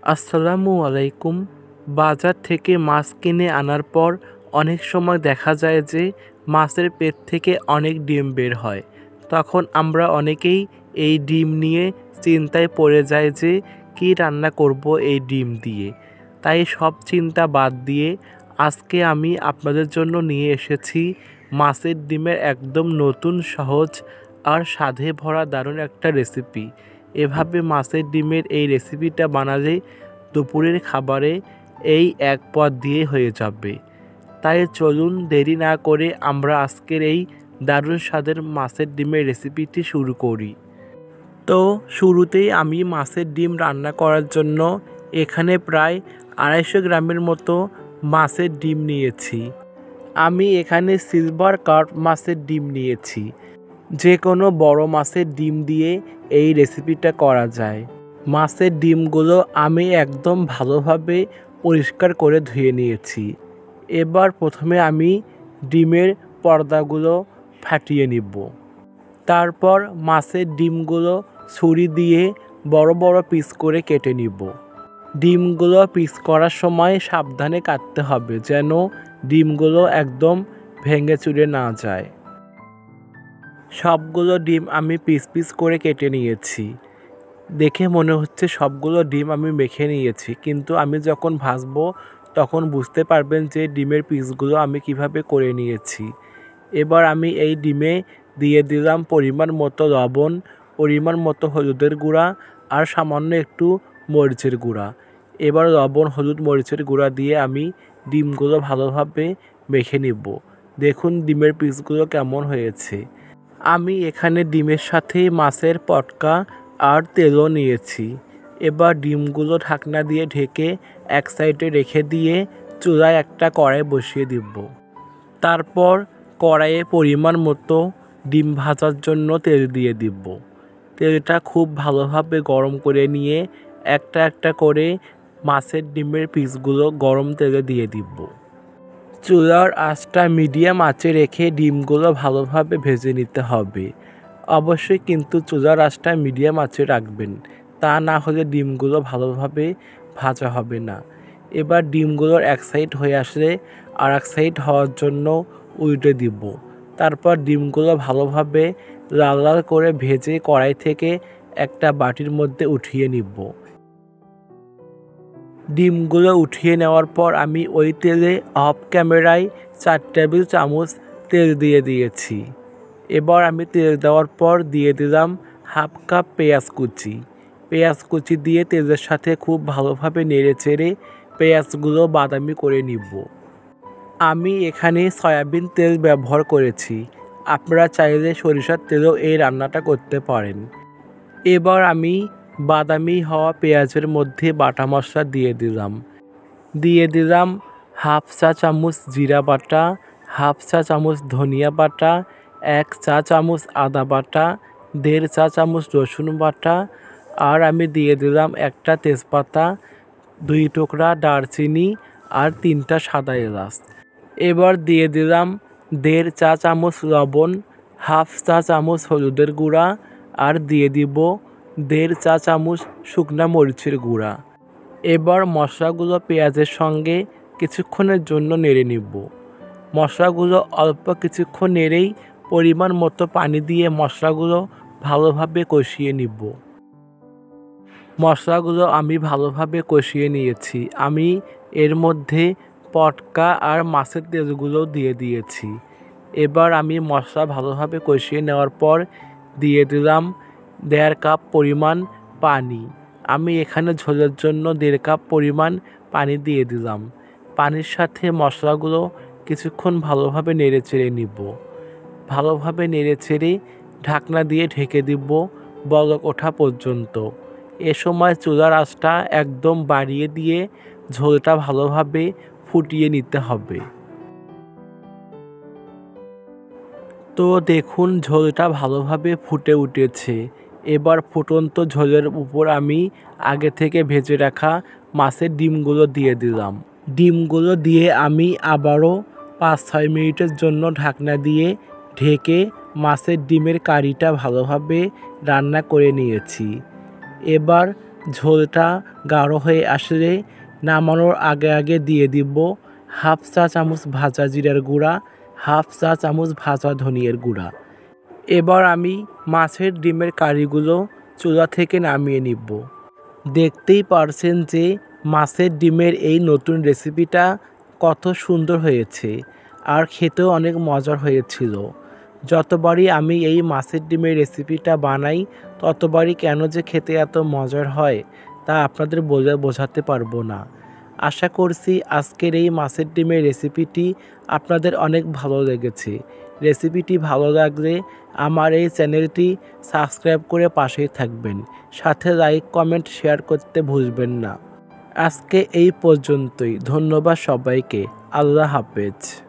আসসালামু আলাইকুম। বাজার থেকে মাছ কিনে আনার পর অনেক সময় দেখা যায় যে মাছের পেট থেকে অনেক ডিম বের হয়। তখন আমরা অনেকেই এই ডিম নিয়ে চিন্তায় পড়ে যাই যে কী রান্না করব এই ডিম দিয়ে। তাই সব চিন্তা বাদ দিয়ে আজকে আমি আপনাদের জন্য নিয়ে এসেছি মাছের ডিমের একদম নতুন, সহজ আর স্বাদে ভরা দারুণ একটা রেসিপি। এভাবে মাছের ডিমের এই রেসিপিটা বানালে দুপুরের খাবারে এই এক পদ দিয়ে হয়ে যাবে। তাই চলুন দেরি না করে আমরা আজকের এই দারুণ স্বাদের মাছের ডিমের রেসিপিটি শুরু করি। তো শুরুতেই আমি মাছের ডিম রান্না করার জন্য এখানে প্রায় 250 গ্রামের মতো মাছের ডিম নিয়েছি। আমি এখানে সিলভার কার্প মাছের ডিম নিয়েছি। যে কোনো বড় মাছের ডিম দিয়ে এই রেসিপিটা করা যায়। মাছের ডিমগুলো আমি একদম ভালোভাবে পরিষ্কার করে ধুয়ে নিয়েছি। এবার প্রথমে আমি ডিমের পর্দাগুলো ফাটিয়ে নিব। তারপর মাছের ডিমগুলো ছুরি দিয়ে বড় বড় পিস করে কেটে নিব। ডিমগুলো পিস করার সময় সাবধানে কাটতে হবে যেন ডিমগুলো একদম ভেঙে চুরে না যায়। সবগুলো ডিম আমি পিস পিস করে কেটে নিয়েছি। দেখে মনে হচ্ছে সবগুলো ডিম আমি মেখে নিয়েছি, কিন্তু আমি যখন ভাজবো তখন বুঝতে পারবেন যে ডিমের পিসগুলো আমি কিভাবে করে নিয়েছি। এবার আমি এই ডিমে দিয়ে দিলাম পরিমাণ মতো লবণ, পরিমাণ মতো হলুদের গুঁড়া আর সামান্য একটু মরিচের গুঁড়া। এবার লবণ, হলুদ, মরিচের গুঁড়া দিয়ে আমি ডিমগুলো ভালোভাবে মেখে নিব। দেখুন ডিমের পিসগুলো কেমন হয়েছে। আমি এখানে ডিমের সাথে মাছের পটকা আর তেলও নিয়েছি। এবার ডিমগুলো ঢাকনা দিয়ে ঢেকে এক সাইডে রেখে দিয়ে চুলায় একটা কড়াই বসিয়ে দিব। তারপর কড়াইয়ে পরিমাণ মতো ডিম ভাজার জন্য তেল দিয়ে দিব। তেলটা খুব ভালোভাবে গরম করে নিয়ে একটা একটা করে মাছের ডিমের পিসগুলো গরম তেলে দিয়ে দিব। চুলার আঁচটা মিডিয়াম আঁচে রেখে ডিমগুলো ভালোভাবে ভেজে নিতে হবে। অবশ্যই কিন্তু চুলার আঁচটা মিডিয়াম আঁচে রাখবেন, তা না হলে ডিমগুলো ভালোভাবে ভাজা হবে না। এবার ডিমগুলোর এক সাইড হয়ে আসলে আর এক সাইড হওয়ার জন্য উল্টে দিব। তারপর ডিমগুলো ভালোভাবে লাল লাল করে ভেজে কড়াই থেকে একটা বাটির মধ্যে উঠিয়ে নিব। ডিমগুলো উঠিয়ে নেওয়ার পর আমি ওই তেলে অফ ক্যামেরায় 4 টেবিল চামচ তেল দিয়ে দিয়েছি। এবার আমি তেল দেওয়ার পর দিয়ে দিলাম হাফ কাপ পেঁয়াজ কুচি। পেঁয়াজ কুচি দিয়ে তেলের সাথে খুব ভালোভাবে নেড়ে চেড়ে পেঁয়াজগুলো বাদামি করে নিব। আমি এখানে সয়াবিন তেল ব্যবহার করেছি, আপনারা চাইলে সরিষার তেলেও এই রান্নাটা করতে পারেন। এবার আমি বাদামি হওয়া পেঁয়াজের মধ্যে বাটা মশলা দিয়ে দিলাম হাফ চা চামচ জিরা বাটা, হাফ চা চামচ ধনিয়া বাটা, 1 চা চামচ আদা বাটা, 1.5 চা চামচ রসুন বাটা, আর আমি দিয়ে দিলাম একটা তেজপাতা, 2 টুকরা দারচিনি আর 3টা সাদা এলাচ। এবার দিয়ে দিলাম 1.5 চা চামচ লবণ, হাফ চা চামচ হলুদের গুঁড়া আর দিয়ে দিব 1.5 চা চামচ শুকনা মরিচের গুঁড়া। এবার মশলাগুলো পেঁয়াজের সঙ্গে কিছুক্ষণের জন্য নেড়ে নিব। মশলাগুলো অল্প কিছুক্ষণ নেড়েই পরিমাণ মতো পানি দিয়ে মশলাগুলো ভালোভাবে কষিয়ে নিব। মশলাগুলো আমি ভালোভাবে কষিয়ে নিয়েছি। আমি এর মধ্যে পটকা আর মাছের তেলগুলো দিয়ে দিয়েছি। এবার আমি মশলা ভালোভাবে কষিয়ে নেওয়ার পর দিয়ে দিলাম 1.5 কাপ পরিমাণ পানি। আমি এখানে ঝোলের জন্য 1.5 কাপ পরিমাণ পানি দিয়ে দিলাম। পানির সাথে মশলাগুলো কিছুক্ষণ ভালোভাবে নেড়ে চেড়ে নিব। ভালোভাবে নেড়ে চেড়ে ঢাকনা দিয়ে ঢেকে দিব বলক ওঠা পর্যন্ত। এ সময় চুলার আঁচটা একদম বাড়িয়ে দিয়ে ঝোলটা ভালোভাবে ফুটিয়ে নিতে হবে। তো দেখুন ঝোলটা ভালোভাবে ফুটে উঠেছে। এবার ফুটন্ত ঝোলের উপর আমি আগে থেকে ভেজে রাখা মাছের ডিমগুলো দিয়ে দিলাম। ডিমগুলো দিয়ে আমি আবারও 5-6 মিনিটের জন্য ঢাকনা দিয়ে ঢেকে মাছের ডিমের কারিটা ভালোভাবে রান্না করে নিয়েছি। এবার ঝোলটা গাঢ় হয়ে আসলে নামানোর আগে আগে দিয়ে দিব হাফ চা চামচ ভাজা জিরার গুঁড়া, হাফ চা চামচ ভাজা ধনিয়ার গুঁড়া। এবার আমি মাছের ডিমের কারিগুলো চুলা থেকে নামিয়ে নিব। দেখতেই পারছেন যে মাছের ডিমের এই নতুন রেসিপিটা কত সুন্দর হয়েছে আর খেতেও অনেক মজার হয়েছিল। যতবারই আমি এই মাছের ডিমের রেসিপিটা বানাই ততবারই কেন যে খেতে এত মজার হয় তা আপনাদের বোঝাতে পারবো না। আশা করছি আজকের এই মাছের ডিমের রেসিপিটি আপনাদের অনেক ভালো লেগেছে। রেসিপিটি ভালো লাগলে আমার এই চ্যানেলটি সাবস্ক্রাইব করে পাশেই থাকবেন, সাথে লাইক কমেন্ট শেয়ার করতে ভুলবেন না। আজকে এই পর্যন্তই। ধন্যবাদ সবাইকে। আল্লাহ হাফেজ।